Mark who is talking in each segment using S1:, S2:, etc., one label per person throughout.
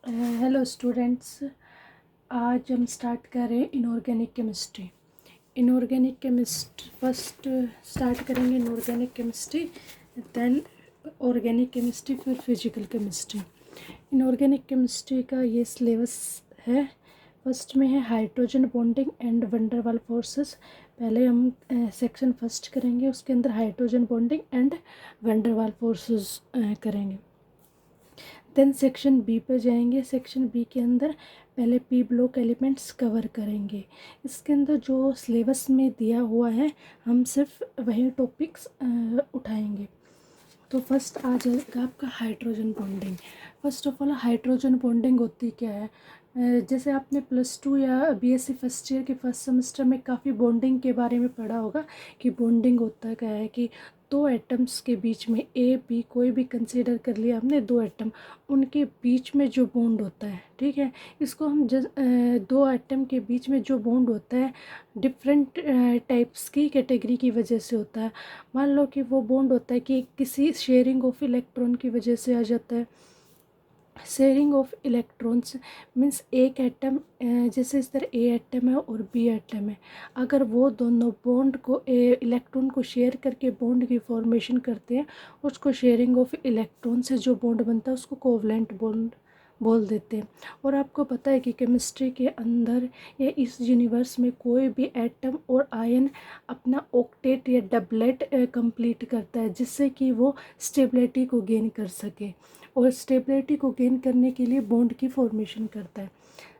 S1: Hello students. आज हम start कर रहे हैं inorganic chemistry. Inorganic chemistry first start करेंगे, inorganic chemistry, then organic chemistry, फिर फिजिकल केमिस्ट्री। इनऑर्गेनिक केमिस्ट्री का ये सिलेबस है। फर्स्ट में है hydrogen bonding and van der Waals forces. पहले हम सेक्शन फर्स्ट करेंगे, उसके अंदर hydrogen bonding and van der Waals forces करेंगे। देन सेक्शन बी पे जाएंगे। सेक्शन बी के अंदर पहले पी ब्लॉक एलिमेंट्स कवर करेंगे। इसके अंदर जो सिलेबस में दिया हुआ है हम सिर्फ वही टॉपिक्स उठाएंगे। तो फर्स्ट आ जाएगा आपका hydrogen bonding. First of all hydrogen bonding होती क्या है? जैसे आपने +2 या बीएससी फर्स्ट ईयर के फर्स्ट सेमेस्टर में काफ़ी बॉन्डिंग के बारे में पढ़ा होगा कि बॉन्डिंग होता क्या है, कि दो एटम्स के बीच में ए बी कोई भी कंसीडर कर लिया हमने, दो एटम, उनके बीच में जो बॉन्ड होता है, ठीक है, इसको हम दो एटम के बीच में जो बॉन्ड होता है डिफरेंट टाइप्स की कैटेगरी की वजह से होता है। मान लो कि वो बॉन्ड होता है कि किसी शेयरिंग ऑफ इलेक्ट्रॉन की वजह से आ जाता है। शेयरिंग ऑफ इलेक्ट्रॉन्स मीन्स एक एटम, जैसे इस तरह ए एटम है और बी एटम है, अगर वो दोनों बॉन्ड को इलेक्ट्रॉन को शेयर करके बॉन्ड की फॉर्मेशन करते हैं, उसको शेयरिंग ऑफ इलेक्ट्रॉन से जो बॉन्ड बनता है उसको कोवलेंट बॉन्ड बोल देते हैं। और आपको पता है कि केमिस्ट्री के अंदर या इस यूनिवर्स में कोई भी एटम और आयन अपना ऑक्टेट या डबलेट कंप्लीट करता है, जिससे कि वो स्टेबिलिटी को गेन कर सके, और स्टेबिलिटी को गेन करने के लिए बॉन्ड की फॉर्मेशन करता है।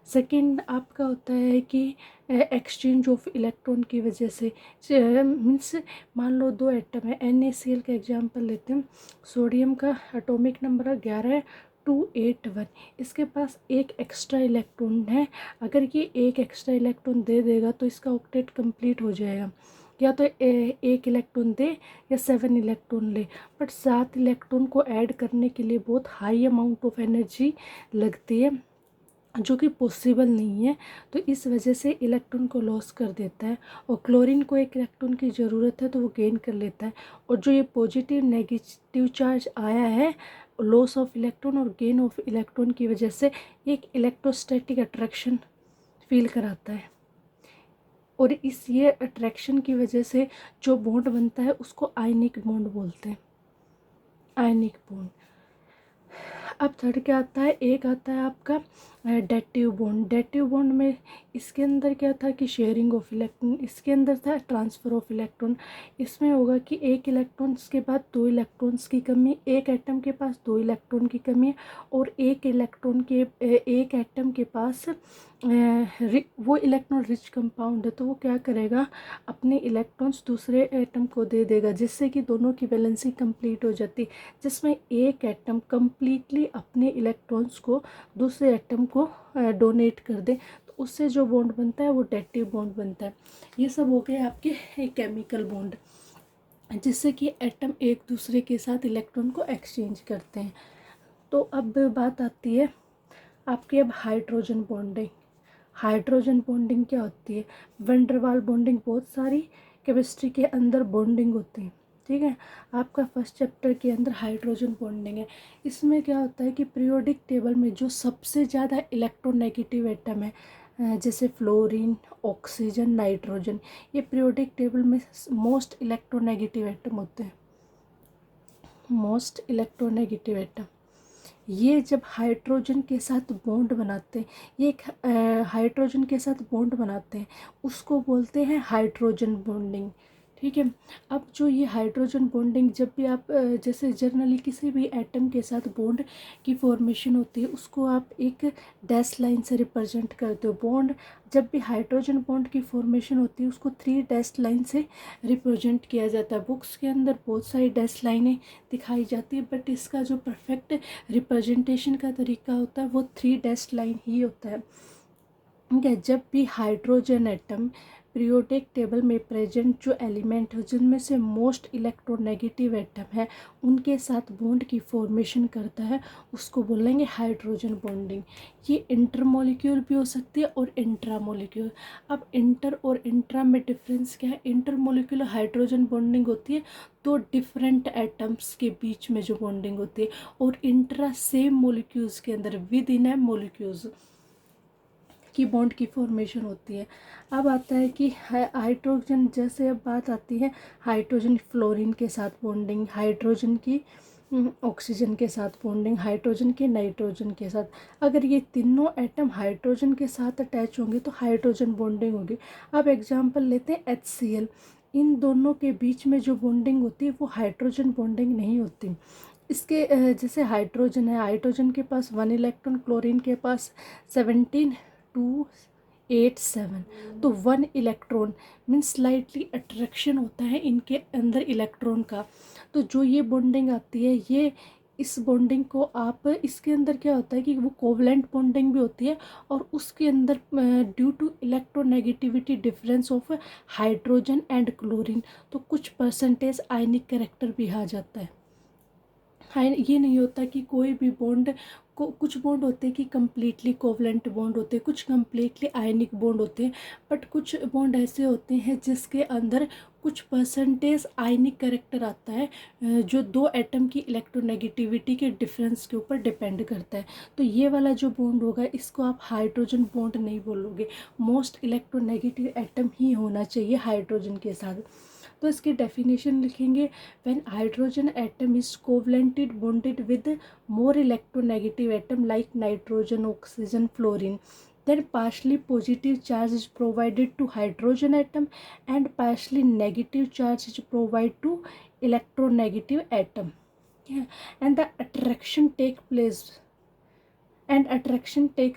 S1: सेकंड आपका होता है कि एक्सचेंज ऑफ इलेक्ट्रॉन की वजह से, मीन्स मान लो दो एटम है, NaCl का एग्जांपल लेते हैं। सोडियम का एटॉमिक नंबर 11 है 281, इसके पास एक एक्स्ट्रा इलेक्ट्रॉन है। अगर ये एक एक्स्ट्रा इलेक्ट्रॉन दे देगा तो इसका ऑक्टेट कंप्लीट हो जाएगा, या तो एक इलेक्ट्रॉन दे या 7 इलेक्ट्रॉन ले, बट 7 इलेक्ट्रॉन को ऐड करने के लिए बहुत हाई अमाउंट ऑफ एनर्जी लगती है, जो कि पॉसिबल नहीं है। तो इस वजह से इलेक्ट्रॉन को लॉस कर देता है, और क्लोरीन को एक इलेक्ट्रॉन की ज़रूरत है तो वो गेन कर लेता है। और जो ये पॉजिटिव नेगेटिव चार्ज आया है लॉस ऑफ इलेक्ट्रॉन और गेन ऑफ इलेक्ट्रॉन की वजह से एक इलेक्ट्रोस्टैटिक अट्रैक्शन फील कराता है, और इस ये अट्रैक्शन की वजह से जो बॉन्ड बनता है उसको आयनिक बॉन्ड बोलते हैं, आयनिक बॉन्ड। अब थर्ड क्या आता है? एक आता है आपका डेटिव बॉन्ड। डेटिव बॉन्ड में इसके अंदर क्या था कि शेयरिंग ऑफ इलेक्ट्रॉन, इसके अंदर था ट्रांसफ़र ऑफ इलेक्ट्रॉन। इसमें होगा कि एक इलेक्ट्रॉन्स के बाद दो इलेक्ट्रॉन्स की कमी, एक एटम के पास दो इलेक्ट्रॉन की कमी है, और एक एटम के पास वो इलेक्ट्रॉन रिच कंपाउंड है, तो वो क्या करेगा, अपने इलेक्ट्रॉन्स दूसरे एटम को दे देगा, जिससे कि दोनों की बैलेंसिंग कंप्लीट हो जाती, जिसमें एक एटम कंप्लीटली अपने इलेक्ट्रॉन्स को दूसरे एटम को डोनेट कर दे, तो उससे जो बॉन्ड बनता है वो डेटिव बॉन्ड बनता है। ये सब हो गए आपके केमिकल बॉन्ड, जिससे कि एटम एक दूसरे के साथ इलेक्ट्रॉन को एक्सचेंज करते हैं। तो अब बात आती है आपकी अब हाइड्रोजन बॉन्डिंग। हाइड्रोजन बॉन्डिंग क्या होती है? वंडरवाल बॉन्डिंग, बहुत सारी केमिस्ट्री के अंदर बॉन्डिंग होती है, ठीक है। आपका फर्स्ट चैप्टर के अंदर हाइड्रोजन बॉन्डिंग है। इसमें क्या होता है कि पीरियोडिक टेबल में जो सबसे ज़्यादा इलेक्ट्रोनेगेटिव एटम है, जैसे फ्लोरीन, ऑक्सीजन, नाइट्रोजन, ये पीरियोडिक टेबल में मोस्ट इलेक्ट्रोनेगेटिव एटम होते हैं, मोस्ट इलेक्ट्रोनेगेटिव एटम। ये जब हाइड्रोजन के साथ बॉन्ड बनाते हैं, ये एक हाइड्रोजन के साथ बॉन्ड बनाते हैं, उसको बोलते हैं हाइड्रोजन बॉन्डिंग, ठीक है। अब जो ये हाइड्रोजन बॉन्डिंग, जब भी आप जैसे जनरली किसी भी एटम के साथ बॉन्ड की फॉर्मेशन होती है, उसको आप एक डैश लाइन से रिप्रेजेंट करते हो। बॉन्ड जब भी हाइड्रोजन बॉन्ड की फॉर्मेशन होती है उसको 3 डैश लाइन से रिप्रेजेंट किया जाता है। बुक्स के अंदर बहुत सारी डैश लाइनें दिखाई जाती है, बट इसका जो परफेक्ट रिप्रेजेंटेशन का तरीका होता है वो 3 डैश लाइन ही होता है, ठीक है। जब भी हाइड्रोजन एटम पीरियोडिक टेबल में प्रेजेंट जो एलिमेंट है जिनमें से मोस्ट इलेक्ट्रोनेगेटिव एटम है उनके साथ बॉन्ड की फॉर्मेशन करता है, उसको बोलेंगे हाइड्रोजन बॉन्डिंग। ये इंटरमोलिक्यूल भी हो सकती है और इंट्रामोलिक्यूल। अब इंटर और इंट्रा में डिफरेंस क्या है? इंटरमोलिक्यूलर हाइड्रोजन बॉन्डिंग होती है दो डिफरेंट एटम्स के बीच में जो बॉन्डिंग होती है, और इंट्रा सेम मोलिक्यूल्स के अंदर विद इन ए मोलिक्यूल्स की बॉन्ड की फॉर्मेशन होती है। अब आता है कि हाइड्रोजन, जैसे अब बात आती है हाइड्रोजन फ्लोरीन के साथ बॉन्डिंग, हाइड्रोजन की ऑक्सीजन के साथ बॉन्डिंग, हाइड्रोजन के नाइट्रोजन के साथ। अगर ये तीनों एटम हाइड्रोजन के साथ अटैच होंगे तो हाइड्रोजन बॉन्डिंग होगी। अब एग्जांपल लेते हैं HCl। इन दोनों के बीच में जो बॉन्डिंग होती है वो हाइड्रोजन बॉन्डिंग नहीं होती। इसके जैसे हाइड्रोजन है, हाइड्रोजन के पास 1 इलेक्ट्रॉन, क्लोरीन के पास 17 2 8 7, तो 1 इलेक्ट्रॉन मीन्स स्लाइटली अट्रैक्शन होता है इनके अंदर इलेक्ट्रॉन का। तो जो ये बॉन्डिंग आती है, ये इस बॉन्डिंग को आप, इसके अंदर क्या होता है कि वो कोवलेंट बॉन्डिंग भी होती है, और उसके अंदर due to electronegativity difference of hydrogen and chlorine तो कुछ परसेंटेज आयनिक कैरेक्टर भी आ जाता है। ये नहीं होता कि कोई भी बॉन्ड को, कुछ बॉन्ड होते हैं कि कम्प्लीटली कोवलेंट बॉन्ड होते हैं, कुछ कम्प्लीटली आयनिक बॉन्ड होते हैं, बट कुछ बॉन्ड ऐसे होते हैं जिसके अंदर कुछ परसेंटेज आयनिक कैरेक्टर आता है, जो दो एटम की इलेक्ट्रोनेगेटिविटी के डिफरेंस के ऊपर डिपेंड करता है। तो ये वाला जो बॉन्ड होगा इसको आप हाइड्रोजन बॉन्ड नहीं बोलोगे, मोस्ट इलेक्ट्रोनेगेटिव एटम ही होना चाहिए हाइड्रोजन के साथ। तो इसकी डेफिनेशन लिखेंगे, when hydrogen atom is covalented bonded with more electronegative atom like nitrogen, oxygen, fluorine, then partially positive charge is provided to hydrogen atom and partially negative charge is provided to electronegative atom. Yeah. And the attraction takes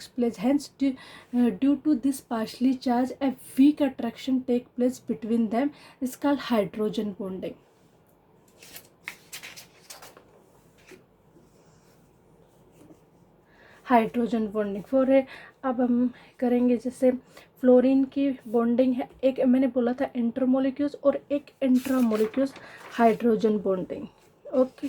S1: place, hence due to this partially charge a weak attraction takes place between them is called hydrogen bonding. Hydrogen bonding for अब हम करेंगे, जैसे fluorine की bonding है, एक मैंने बोला था इंटरमोलिक्यूल्स और एक इंट्रामोलिक्यूल्स हाइड्रोजन बॉन्डिंग। ओके,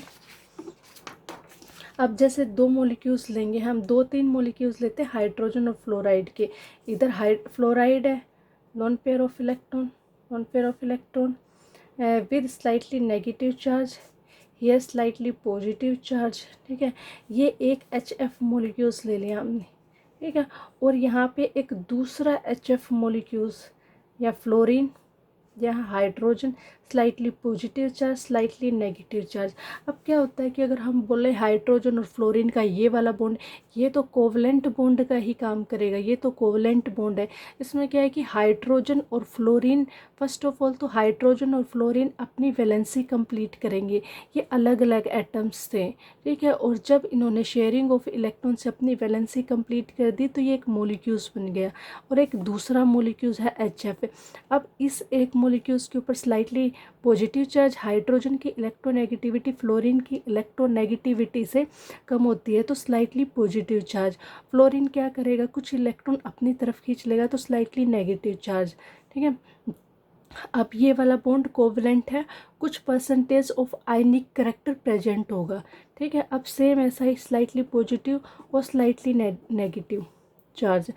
S1: अब जैसे दो मोलिक्यूल्स लेंगे हम, 2-3 मोलिक्यूल्स लेते हैं हाइड्रोजन और फ्लोराइड के। इधर फ्लोराइड है, lone pair of electron with slightly negative charge, ये स्लाइटली पॉजिटिव चार्ज, ठीक है। ये एक HF मोलिक्यूल्स ले लिया हमने, ठीक है, और यहाँ पे एक दूसरा HF मोलिक्यूल्स या फ्लोरीन या hydrogen, slightly positive charge, slightly negative charge. अब क्या होता है कि अगर हम बोले हाइड्रोजन और फ्लोरीन का ये वाला बॉन्ड, ये तो कोवलेंट बॉन्ड का ही काम करेगा, ये तो कोवलेंट बॉन्ड है। इसमें क्या है कि हाइड्रोजन और फ्लोरीन, फर्स्ट ऑफ ऑल तो हाइड्रोजन और फ्लोरीन अपनी वैलेंसी कंप्लीट करेंगे, ये अलग अलग एटम्स थे, ठीक है, और जब इन्होंने शेयरिंग ऑफ इलेक्ट्रॉन से अपनी वैलेंसी कंप्लीट कर दी तो ये एक मोलिक्यूल्स बन गया, और एक दूसरा मोलिक्यूल्स है HF। अब इस एक मोलिक्यूल्स के ऊपर स्लाइटली पॉजिटिव चार्ज, हाइड्रोजन की इलेक्ट्रोनेगेटिविटी फ्लोरीन की इलेक्ट्रोनेगेटिविटी से कम होती है तो स्लाइटली पॉजिटिव चार्ज। फ्लोरीन क्या करेगा, कुछ इलेक्ट्रॉन अपनी तरफ खींच लेगा तो स्लाइटली नेगेटिव चार्ज, ठीक है। अब ये वाला बॉन्ड कोवलेंट है, कुछ percentage of ionic character present होगा, ठीक है। अब सेम ऐसा ही स्लाइटली पॉजिटिव और slightly negative charge,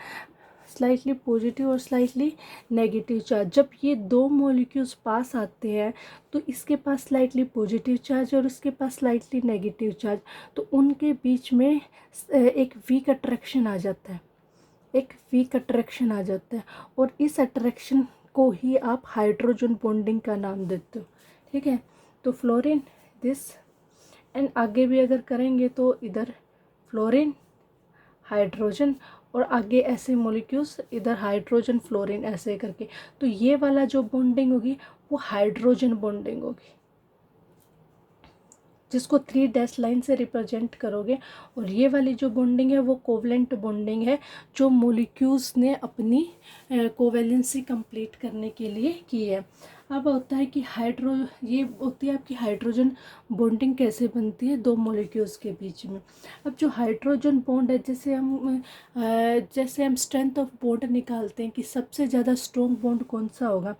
S1: slightly positive और स्लाइटली नेगेटिव चार्ज। जब ये दो मॉलिक्यूल्स पास आते हैं तो इसके पास स्लाइटली पॉजिटिव चार्ज और इसके पास स्लाइटली नेगेटिव चार्ज, तो उनके बीच में एक वीक अट्रैक्शन आ जाता है, और इस अट्रैक्शन को ही आप हाइड्रोजन बॉन्डिंग का नाम देते हो, ठीक है। तो फ्लोरीन दिस, एंड आगे भी अगर करेंगे तो इधर फ्लोरीन हाइड्रोजन, और आगे ऐसे मॉलिक्यूल्स, इधर हाइड्रोजन फ्लोरीन, ऐसे करके, तो ये वाला जो बॉन्डिंग होगी वो हाइड्रोजन बॉन्डिंग होगी, जिसको 3 डैश लाइन से रिप्रेजेंट करोगे। और ये वाली जो बॉन्डिंग है वो कोवलेंट बॉन्डिंग है, जो मॉलिक्यूल्स ने अपनी कोवैलेंसी कंप्लीट करने के लिए की है। अब होता है कि ये होती है आपकी हाइड्रोजन बॉन्डिंग कैसे बनती है दो मॉलिक्यूल्स के बीच में। अब जो हाइड्रोजन बॉन्ड है, जैसे हम स्ट्रेंथ ऑफ बॉन्ड निकालते हैं कि सबसे ज़्यादा स्ट्रॉन्ग बॉन्ड कौन सा होगा,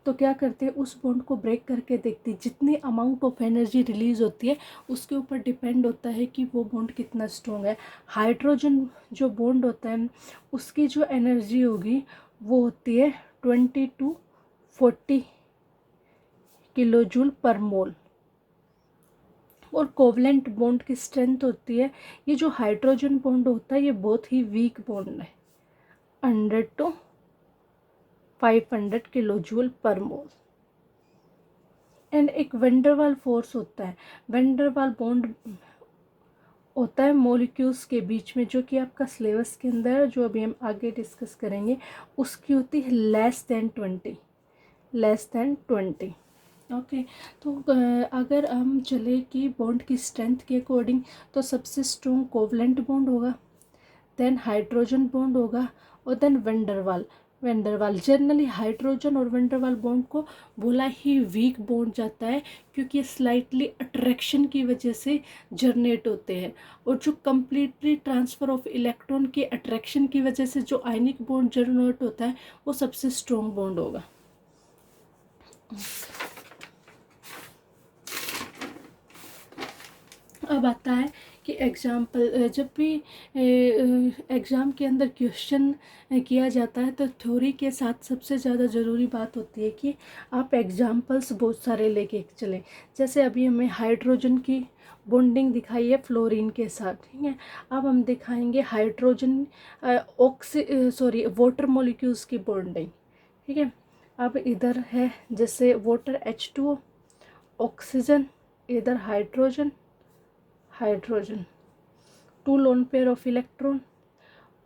S1: तो क्या करते हैं उस बॉन्ड को ब्रेक करके देखते हैं, जितनी अमाउंट ऑफ एनर्जी रिलीज होती है उसके ऊपर डिपेंड होता है कि वो बॉन्ड कितना स्ट्रॉन्ग है। हाइड्रोजन जो बॉन्ड होता है उसकी जो एनर्जी होगी वो होती है 20 to 40 किलो जूल पर मोल। और कोवलेंट बॉन्ड की स्ट्रेंथ होती है, ये जो हाइड्रोजन बॉन्ड होता है ये बहुत ही वीक बॉन्ड है, 100 to 500 किलो जूल पर मोल। एंड एक वेंडरवाल फोर्स होता है, वेंडरवाल बॉन्ड होता है मॉलिक्यूल्स के बीच में, जो कि आपका सिलेबस के अंदर जो अभी हम आगे डिस्कस करेंगे उसकी होती है लेस देन 20। ओके, तो अगर हम चले कि बॉन्ड की स्ट्रेंथ के अकॉर्डिंग, तो सबसे स्ट्रॉन्ग कोवलेंट बॉन्ड होगा, देन हाइड्रोजन बॉन्ड होगा, और देन वेंडरवाल। जनरली हाइड्रोजन और वेंडरवाल बॉन्ड को बोला ही वीक बॉन्ड जाता है, क्योंकि ये स्लाइटली अट्रैक्शन की वजह से जनरेट होते हैं, और जो कम्प्लीटली ट्रांसफ़र ऑफ इलेक्ट्रॉन के अट्रैक्शन की वजह से जो आयनिक बॉन्ड जनरेट होता है वो सबसे स्ट्रॉन्ग बॉन्ड होगा। अब आता है कि एग्जाम्पल, जब भी एग्ज़ाम के अंदर क्वेश्चन किया जाता है तो थ्योरी के साथ सबसे ज़्यादा ज़रूरी बात होती है कि आप एग्जाम्पल्स बहुत सारे लेके चलें। जैसे अभी हमें हाइड्रोजन की बॉन्डिंग दिखाई है फ्लोरीन के साथ, ठीक है। अब हम दिखाएंगे हाइड्रोजन वाटर मॉलिक्यूल्स की बॉन्डिंग, ठीक है। अब इधर है जैसे वाटर H2O, ऑक्सीजन, इधर hydrogen, two lone pair of electron.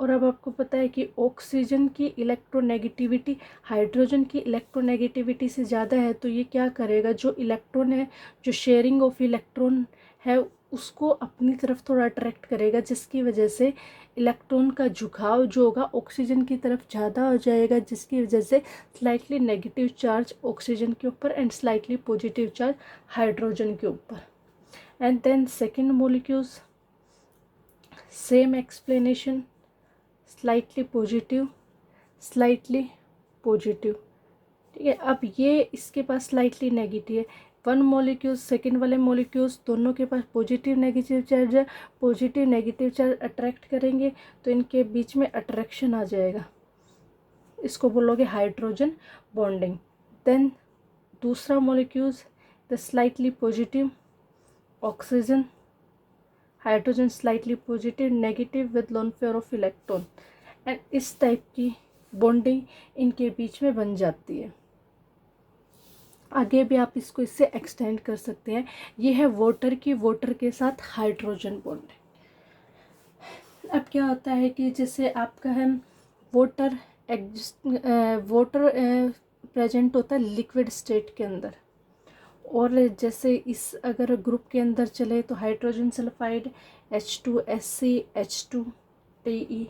S1: और अब आपको पता है कि ऑक्सीजन की इलेक्ट्रोनेगेटिविटी हाइड्रोजन की इलेक्ट्रोनेगेटिविटी से ज़्यादा है, तो ये क्या करेगा, जो इलेक्ट्रॉन है, जो शेयरिंग ऑफ इलेक्ट्रॉन है उसको अपनी तरफ थोड़ा अट्रैक्ट करेगा, जिसकी वजह से इलेक्ट्रॉन का झुकाव जो होगा ऑक्सीजन की तरफ ज़्यादा हो जाएगा, जिसकी वजह से स्लाइटली नेगेटिव चार्ज ऑक्सीजन के ऊपर and slightly positive charge hydrogen के ऊपर। And then second molecules, same explanation, slightly positive, slightly positive, ठीक है। अब ये इसके पास स्लाइटली नेगेटिव है, वन मॉलिक्यूल सेकेंड वाले मॉलिक्यूल्स दोनों के पास पॉजिटिव नेगेटिव चार्ज है, पॉजिटिव नेगेटिव चार्ज अट्रैक्ट करेंगे तो इनके बीच में अट्रैक्शन आ जाएगा, इसको बोलोगे हाइड्रोजन बॉन्डिंग। देन दूसरा molecules the slightly positive, oxygen, hydrogen slightly positive, negative with loan pair of electron, and इस टाइप की बॉन्डिंग इनके बीच में बन जाती है। आगे भी आप इसको इससे एक्सटेंड कर सकते हैं। ये है वाटर के साथ हाइड्रोजन बॉन्ड। अब क्या होता है कि जैसे आपका है वाटर प्रेजेंट होता है लिक्विड स्टेट के अंदर, और जैसे इस अगर ग्रुप के अंदर चले तो हाइड्रोजन सल्फाइड, H2SC, H2TE,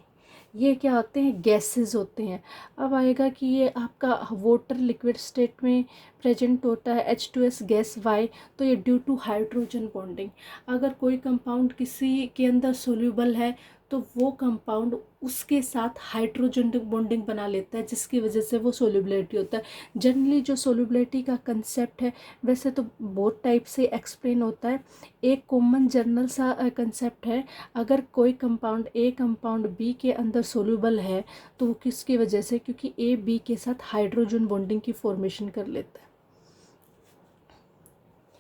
S1: ये क्या होते हैं, गैसेस होते हैं। अब आएगा कि ये आपका वाटर लिक्विड स्टेट में प्रेजेंट होता है H2S गैस, वाई, तो ये ड्यू टू हाइड्रोजन बॉन्डिंग। अगर कोई कंपाउंड किसी के अंदर सोल्यूबल है तो वो कंपाउंड उसके साथ हाइड्रोजन बॉन्डिंग बना लेता है, जिसकी वजह से वो सोल्यूबिलिटी होता है। जनरली जो सोल्यूबिलिटी का कंसेप्ट है वैसे तो बहुत टाइप से एक्सप्लेन होता है, एक कॉमन जनरल सा कंसेप्ट है, अगर कोई कंपाउंड बी के अंदर सोल्यूबल है तो वो किसकी वजह से, क्योंकि ए बी के साथ हाइड्रोजन बॉन्डिंग की फॉर्मेशन कर लेता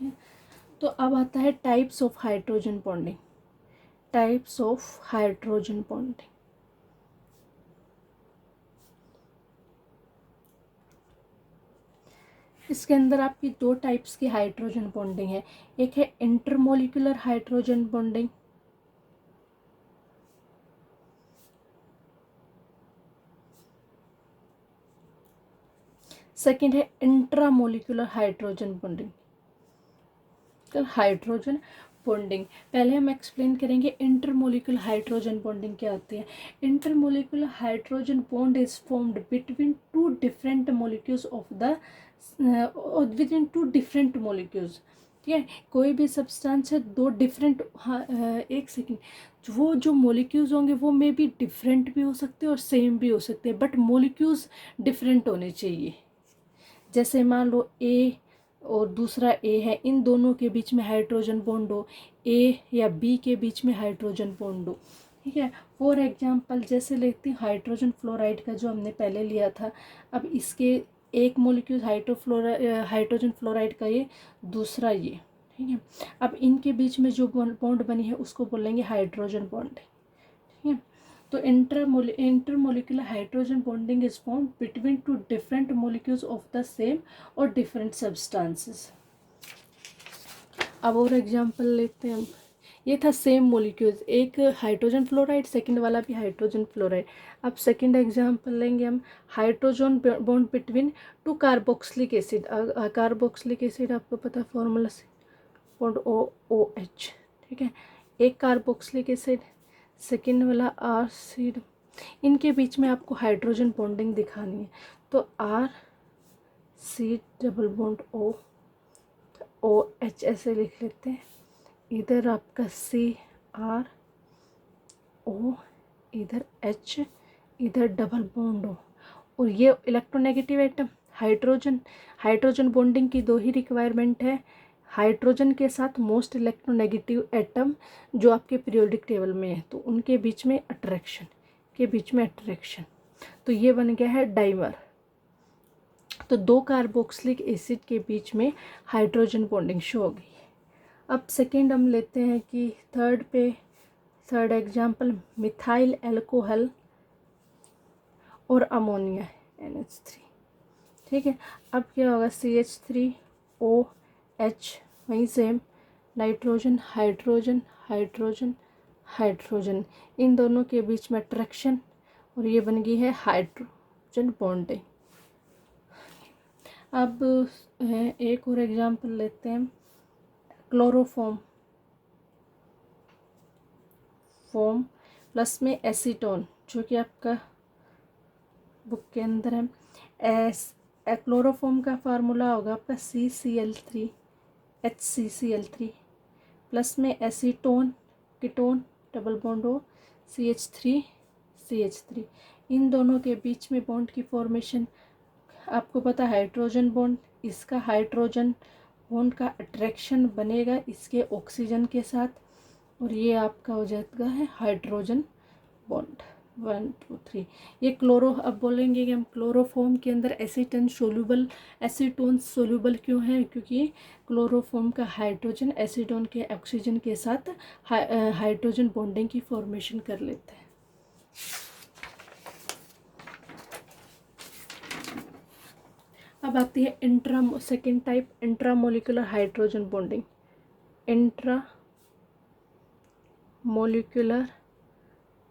S1: है। तो अब आता है टाइप्स ऑफ हाइड्रोजन बॉन्डिंग। इसके अंदर आपकी दो टाइप्स की हाइड्रोजन बॉन्डिंग है, एक है इंटरमोलिकुलर हाइड्रोजन बॉन्डिंग, सेकेंड है इंट्रामोलिकुलर हाइड्रोजन बॉन्डिंग। पहले हम एक्सप्लेन करेंगे इंटरमोलिकुलर हाइड्रोजन बॉन्डिंग क्या होती है। Intermolecular hydrogen bond is formed between two different molecules of the within two different molecules. ठीक है, कोई भी सब्सटेंस है दो डिफरेंट, हाँ एक सेकेंड, वो जो मोलिक्यूल्स होंगे वो मे बी डिफरेंट भी हो सकते हैं और सेम भी हो सकते हैं, बट मोलिक्यूल्स डिफरेंट होने चाहिए। जैसे मान लो ए और दूसरा ए है, इन दोनों के बीच में हाइड्रोजन बॉन्ड हो, ए या बी के बीच में हाइड्रोजन बॉन्ड हो। ठीक है, फॉर एग्जांपल जैसे लेती हूँ हाइड्रोजन फ्लोराइड का जो हमने पहले लिया था, अब इसके एक मोलिक्यूल हाइड्रोजन फ्लोराइड का ये, दूसरा ये। ठीक है, अब इनके बीच में जो बॉन्ड बनी है उसको बोलेंगे हाइड्रोजन बॉन्ड। ठीक है, तो intermolecular hydrogen bonding is form between two different molecules of the same और डिफरेंट सब्सटेंसेस। अब और एग्जांपल लेते हैं हम। ये था सेम मोलिक्यूल्स, एक हाइड्रोजन फ्लोराइड, सेकंड वाला भी हाइड्रोजन फ्लोराइड। अब सेकंड एग्जांपल लेंगे हम, hydrogen bond between two carboxylic acid. Carboxylic acid आपको पता फॉर्मूला से, बॉन्ड OH। ठीक है, एक कार्बोक्सिलिक एसिड, सेकेंड वाला आर सीड, इनके बीच में आपको हाइड्रोजन बॉन्डिंग दिखानी है, तो R C double bond OH ऐसे लिख लेते हैं। इधर आपका CrO, इधर H, इधर डबल बॉन्ड O, और ये इलेक्ट्रोनेगेटिव एटम हाइड्रोजन बॉन्डिंग की दो ही रिक्वायरमेंट है, हाइड्रोजन के साथ मोस्ट इलेक्ट्रोनेगेटिव एटम जो आपके पीरियोडिक टेबल में है, तो उनके बीच में अट्रैक्शन, तो ये बन गया है डाइमर। तो दो कार्बोक्सिलिक एसिड के बीच में हाइड्रोजन बॉन्डिंग शो होगी। अब सेकेंड हम लेते हैं कि थर्ड एग्जाम्पल, मिथाइल एल्कोहल और अमोनिया NH3। ठीक है, अब क्या होगा, CH3OH, वहीं सेम नाइट्रोजन हाइड्रोजन, इन दोनों के बीच में अट्रैक्शन, और ये बन गई है हाइड्रोजन बॉन्डिंग। अब एक और एग्जांपल लेते हैं, क्लोरोफॉर्म प्लस में एसीटोन, जो कि आपका बुक के अंदर है। क्लोरोफॉर्म का फार्मूला होगा आपका CCl3 HCCl3 प्लस में एसीटोन कीटोन डबल बॉन्ड हो CH3 इन दोनों के बीच में बॉन्ड की फॉर्मेशन आपको पता है हाइड्रोजन बॉन्ड, इसका हाइड्रोजन बॉन्ड का अट्रैक्शन बनेगा इसके ऑक्सीजन के साथ, और ये आपका हो जाएगा है हाइड्रोजन बॉन्ड 1 2 3। ये अब बोलेंगे कि हम क्लोरोफॉर्म के अंदर एसीटोन सोल्यूबल क्यों है, क्योंकि क्लोरोफॉर्म का हाइड्रोजन एसीटोन के ऑक्सीजन के साथ हाइड्रोजन बॉन्डिंग की फॉर्मेशन कर लेते हैं। अब आती है second type, intramolecular hydrogen bonding. Intramolecular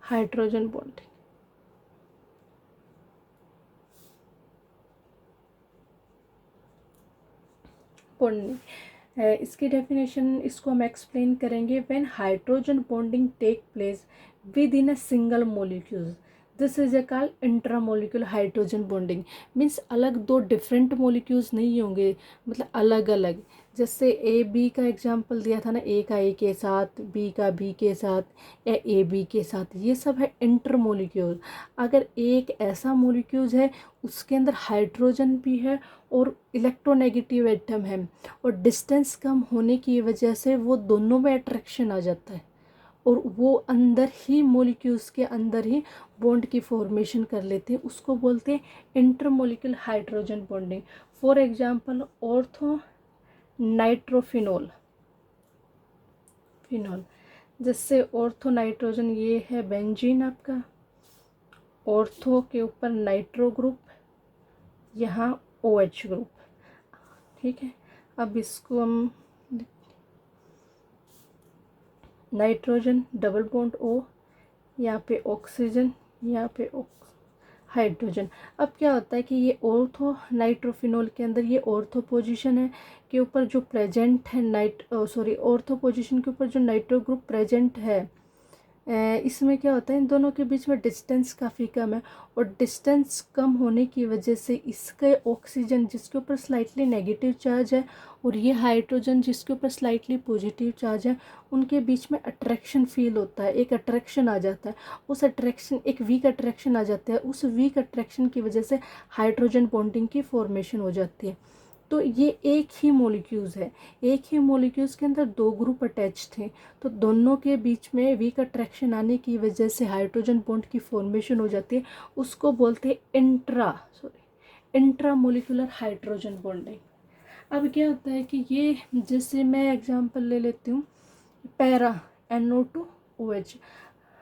S1: hydrogen bonding इसकी डेफिनेशन इसको हम एक्सप्लेन करेंगे। When hydrogen bonding take place within a single molecule, this is a called intramolecular hydrogen bonding. Means अलग दो डिफरेंट मोलिक्यूल्स नहीं होंगे, मतलब अलग अलग, जैसे ए बी का एग्जांपल दिया था ना, ए का ए के साथ, बी का बी के साथ, या ए बी के साथ, ये सब है इंटरमोलिक्यूल। अगर एक ऐसा मोलिक्यूल है उसके अंदर हाइड्रोजन भी है और इलेक्ट्रोनेगेटिव एटम है, और डिस्टेंस कम होने की वजह से वो दोनों में अट्रैक्शन आ जाता है, और वो अंदर ही मॉलिक्यूल्स के अंदर ही बॉन्ड की फॉर्मेशन कर लेते हैं, उसको बोलते हैं intermolecule hydrogen bonding. For example ortho nitrophenol जैसे ऑर्थो नाइट्रोजन, ये है बेंजीन आपका, ऑर्थो के ऊपर नाइट्रो ग्रुप, यहाँ OH ग्रुप। ठीक है, अब इसको हम नाइट्रोजन डबल बॉन्ड O, यहाँ पे ऑक्सीजन, यहाँ पे हाइड्रोजन। अब क्या होता है कि ये ऑर्थो नाइट्रोफिनोल के अंदर ये ऑर्थो पोजीशन है के ऊपर जो प्रेजेंट है ऑर्थो पोजीशन के ऊपर जो नाइट्रो ग्रुप प्रेजेंट है, इसमें क्या होता है, इन दोनों के बीच में डिस्टेंस काफ़ी कम है, और डिस्टेंस कम होने की वजह से इसके ऑक्सीजन जिसके ऊपर स्लाइटली नेगेटिव चार्ज है और ये हाइड्रोजन जिसके ऊपर स्लाइटली पॉजिटिव चार्ज है, उनके बीच में अट्रैक्शन फील होता है, एक अट्रैक्शन आ जाता है। उस अट्रैक्शन, एक वीक अट्रैक्शन आ जाता है, उस वीक अट्रैक्शन की वजह से हाइड्रोजन बॉन्डिंग की फॉर्मेशन हो जाती है। तो ये एक ही मॉलिक्यूल्स है, एक ही मॉलिक्यूल्स के अंदर दो ग्रुप अटैच थे, तो दोनों के बीच में वीक अट्रैक्शन आने की वजह से हाइड्रोजन बॉन्ड की फॉर्मेशन हो जाती है। उसको बोलते हैं इंट्रा मोलिकुलर हाइड्रोजन बॉन्डिंग। अब क्या होता है कि ये, जैसे मैं एग्जांपल ले लेती हूँ, पैरा NO2OH,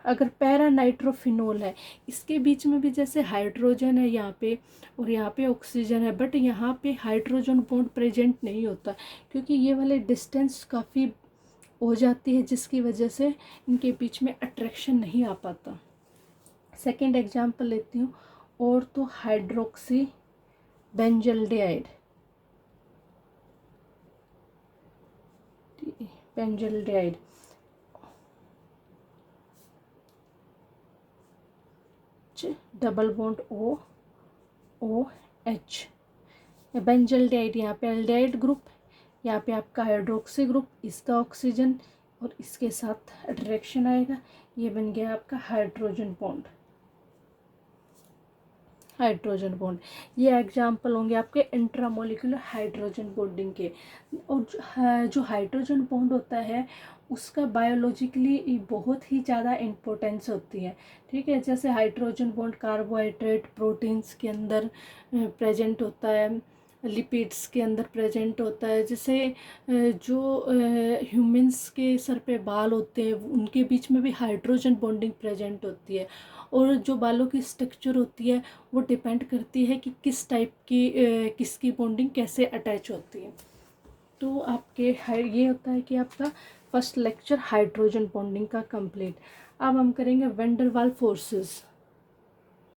S1: अगर पैरा नाइट्रोफिनोल है, इसके बीच में भी जैसे हाइड्रोजन है यहाँ पे और यहाँ पे ऑक्सीजन है, बट यहाँ पे हाइड्रोजन बॉन्ड प्रेजेंट नहीं होता, क्योंकि ये वाले डिस्टेंस काफ़ी हो जाती है, जिसकी वजह से इनके बीच में अट्रैक्शन नहीं आ पाता। सेकेंड एग्जाम्पल लेती हूँ, और तो hydroxy benzaldehyde, benzaldehyde double bond OH, benzaldehyde, यहाँ पे एल्डिहाइड ग्रुप, यहाँ पे आपका हाइड्रोक्सी ग्रुप, इसका ऑक्सीजन और इसके साथ अट्रैक्शन आएगा, ये बन गया आपका हाइड्रोजन बॉन्ड। हाइड्रोजन बॉन्ड, ये एग्जाम्पल होंगे आपके इंट्रामोलिकुलर हाइड्रोजन बॉन्डिंग के। और जो हाइड्रोजन बॉन्ड होता है उसका बायोलॉजिकली बहुत ही ज़्यादा इम्पोर्टेंस होती है, ठीक है। जैसे हाइड्रोजन बॉन्ड कार्बोहाइड्रेट प्रोटीन्स के अंदर प्रेजेंट होता है, लिपिड्स के अंदर प्रेजेंट होता है। जैसे जो ह्यूमंस के सर पे बाल होते हैं उनके बीच में भी हाइड्रोजन बॉन्डिंग प्रेजेंट होती है, और जो बालों की स्ट्रक्चर होती है वो डिपेंड करती है कि किस टाइप की किसकी बॉन्डिंग कैसे अटैच होती है। तो आपके ये होता है कि आपका फर्स्ट लेक्चर हाइड्रोजन बॉन्डिंग का कंप्लीट। अब हम करेंगे वैन डर वाल्स फोर्सेस।